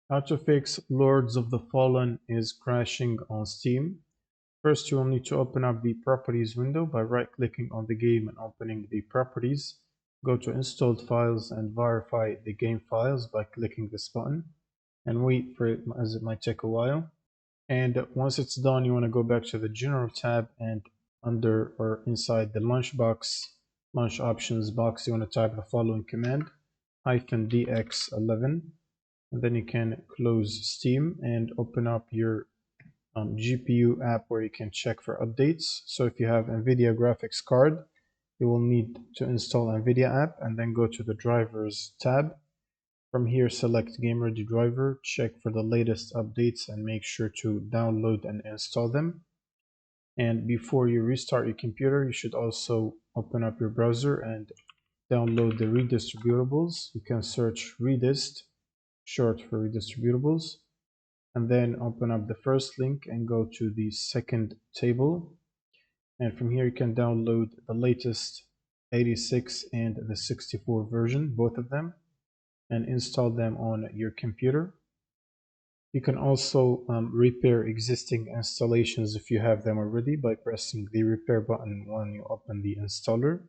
How to fix Lords of the Fallen is crashing on Steam. First, you will need to open up the Properties window by right-clicking on the game and opening the Properties. Go to Installed Files and verify the game files by clicking this button and wait for it as it might take a while. And once it's done, you want to go back to the General tab and under or inside the Launch Options box, you want to type the following command, -dx11, and then you can close Steam and open up your GPU app where you can check for updates. So if you have NVIDIA graphics card, you will need to install NVIDIA app and then go to the drivers tab. From here, select GameReady driver, check for the latest updates and make sure to download and install them. And before you restart your computer, you should also open up your browser and download the redistributables. You can search redist, short for redistributables, and then open up the first link and go to the second table. And from here you can download the latest 86 and the 64 version, both of them, and install them on your computer. You can also repair existing installations if you have them already by pressing the repair button when you open the installer.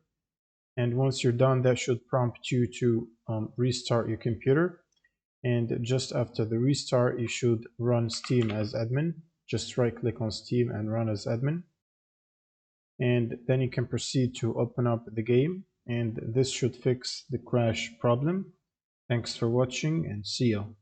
And once you're done, that should prompt you to restart your computer. And just after the restart, you should run Steam as admin. Just right click on Steam and run as admin. And then you can proceed to open up the game, and this should fix the crash problem. Thanks for watching and see you.